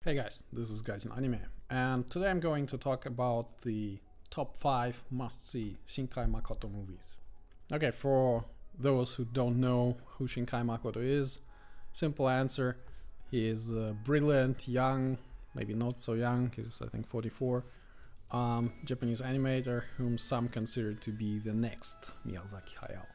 Hey guys, this is Guys in Anime, and today I'm going to talk about the top 5 must-see Shinkai Makoto movies. Okay, for those who don't know who Shinkai Makoto is, simple answer, he is a brilliant, young, maybe not so young, he's I think 44, Japanese animator whom some consider to be the next Miyazaki Hayao.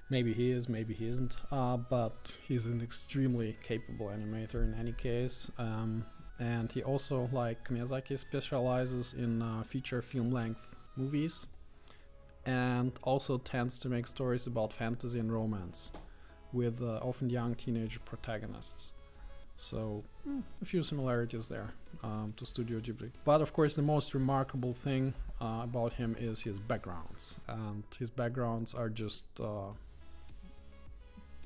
Maybe he is, maybe he isn't, but he's an extremely capable animator in any case. And he also, like Miyazaki, specializes in feature film-length movies and also tends to make stories about fantasy and romance with often young teenage protagonists. So a few similarities there to Studio Ghibli. But of course the most remarkable thing about him is his backgrounds. And his backgrounds are just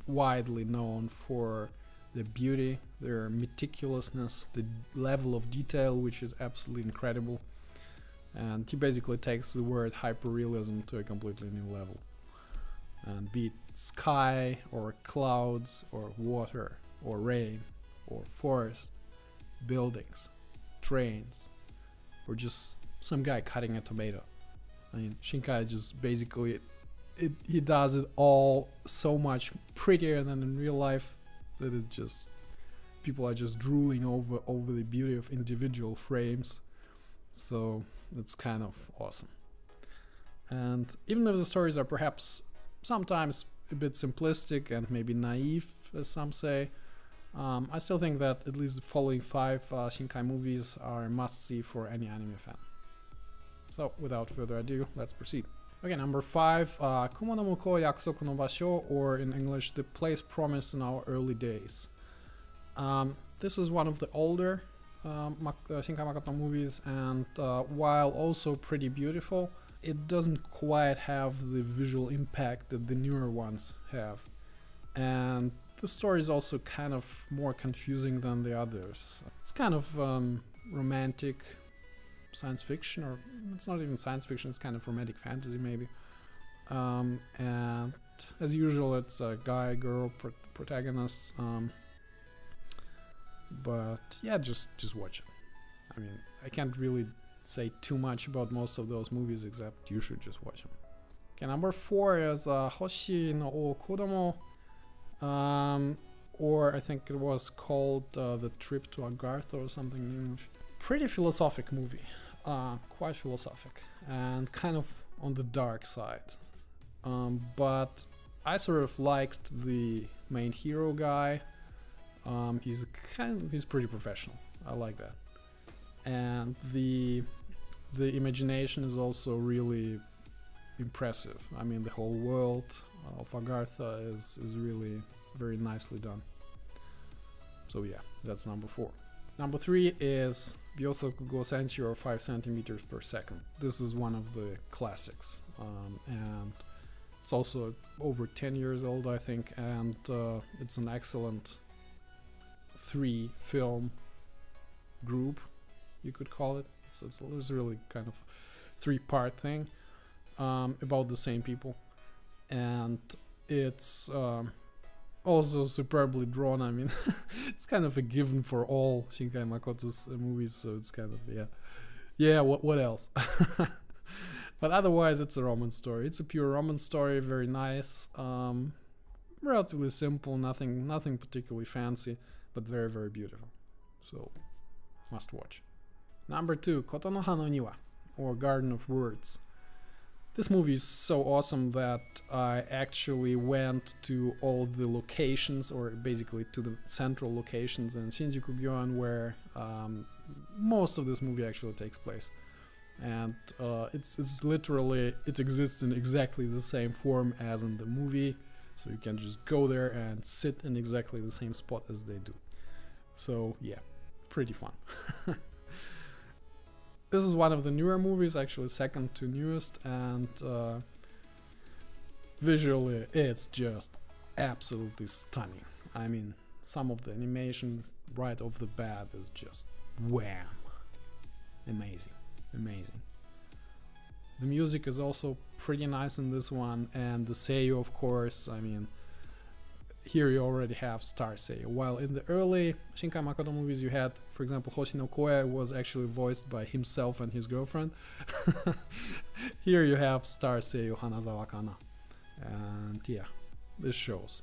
widely known for their beauty, their meticulousness, the level of detail which is absolutely incredible. And he basically takes the word hyperrealism to a completely new level. And be it sky or clouds or water or rain or forest, buildings, trains, or just some guy cutting a tomato. I mean, Shinkai just basically he does it all so much prettier than in real life that it just people are just drooling over the beauty of individual frames. So it's kind of awesome. And even though the stories are perhaps sometimes a bit simplistic and maybe naive, as some say, I still think that at least the following 5 Shinkai movies are a must-see for any anime fan. So without further ado, let's proceed. Okay, number 5, Kumo no Mukou Yakusoku no Basho, or in English, The Place Promised in Our Early Days. This is one of the older Shinkai Makoto movies, and while also pretty beautiful, it doesn't quite have the visual impact that the newer ones have. And the story is also kind of more confusing than the others. It's kind of romantic science fiction, or it's not even science fiction, it's kind of romantic fantasy maybe. And as usual, it's a guy-girl protagonists. But yeah, just watch it. I mean, I can't really say too much about most of those movies, except you should just watch them. Okay, number 4 is Hoshi no Ou Kodomo, or I think it was called The Trip to Agartha or something in English. Pretty philosophic movie, quite philosophic and kind of on the dark side. But I sort of liked the main hero guy. He's pretty professional. I like that, and the imagination is also really impressive. I mean, the whole world of Agartha is really very nicely done. So yeah, that's number 4. Number 3 is Byousoku go Senshi, or 5 centimeters per second. This is one of the classics, and it's also over 10 years old, I think, and it's an excellent 3-film group, you could call it. So it's really kind of 3-part thing about the same people, and it's also superbly drawn. I mean, it's kind of a given for all Shinkai Makoto's movies, so it's kind of what else? But otherwise it's a romance story. It's a pure romance story, very nice, relatively simple, nothing particularly fancy, but very, very beautiful. So must watch. Number 2, Kotonoha no Niwa, or Garden of Words. This movie is so awesome that I actually went to all the locations, or basically to the central locations in Shinjuku-gyoen, where most of this movie actually takes place. And it's literally, it exists in exactly the same form as in the movie, so you can just go there and sit in exactly the same spot as they do. So yeah, pretty fun. This is one of the newer movies, actually second to newest, and visually it's just absolutely stunning. I mean, some of the animation right off the bat is just wham! Amazing. The music is also pretty nice in this one, and the seiyuu, of course. I mean, here you already have Star Seiyu. While in the early Shinkai Makoto movies you had, for example, Hoshi no Koe was actually voiced by himself and his girlfriend. Here you have Star Seiyu Hanazawa Kana. And yeah, this shows.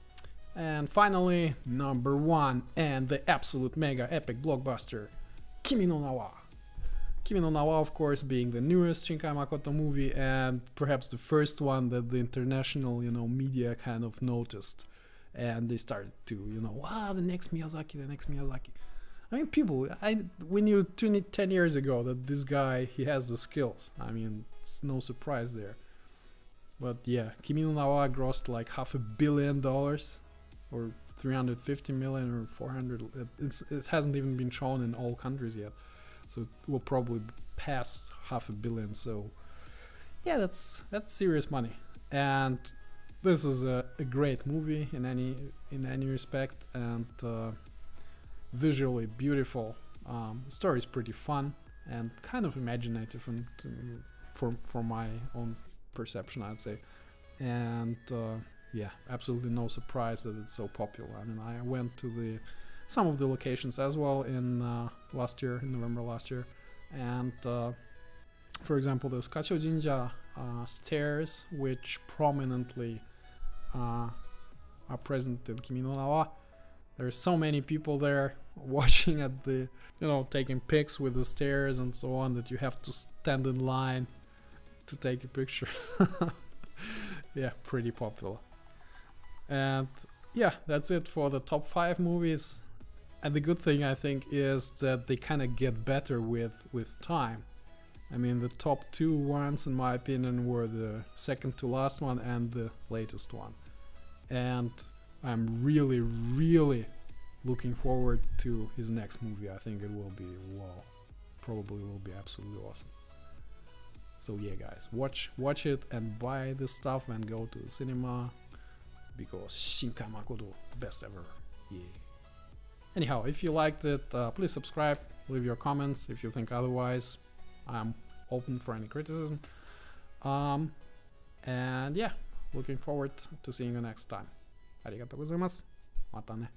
And finally, number 1 and the absolute mega epic blockbuster, Kimi no Nawa. Kimi no Nawa, of course, being the newest Shinkai Makoto movie and perhaps the first one that the international, media kind of noticed. And they started to, the next Miyazaki, the next Miyazaki. I mean, we knew 10 years ago that this guy, he has the skills. I mean, it's no surprise there. But yeah, Kimi no Nawa grossed like $500 million or 350 million or 400. It hasn't even been shown in all countries yet. So it will probably pass $500 million. So yeah, that's serious money. And this is a great movie in any respect, and visually beautiful. The story is pretty fun and kind of imaginative, and for my own perception, I'd say. And yeah, absolutely no surprise that it's so popular. I mean, I went to some of the locations as well in November last year, and for example, the Kacho Jinja stairs, which prominently are present in Kimi no Nawa. There's so many people there watching at the, taking pics with the stairs and so on, that you have to stand in line to take a picture. Yeah, pretty popular. And yeah, that's it for the top 5 movies. And the good thing, I think, is that they kind of get better with time. I mean, the top 2 ones, in my opinion, were the second to last one and the latest one. And I'm really, really looking forward to his next movie. I think it will be, probably will be absolutely awesome. So yeah, guys, watch it and buy this stuff and go to the cinema, because Shinkai Makoto, best ever. Yeah. Anyhow, if you liked it, please subscribe, leave your comments if you think otherwise. I'm open for any criticism. And yeah, looking forward to seeing you next time. Arigatou gozaimasu. Mata ne.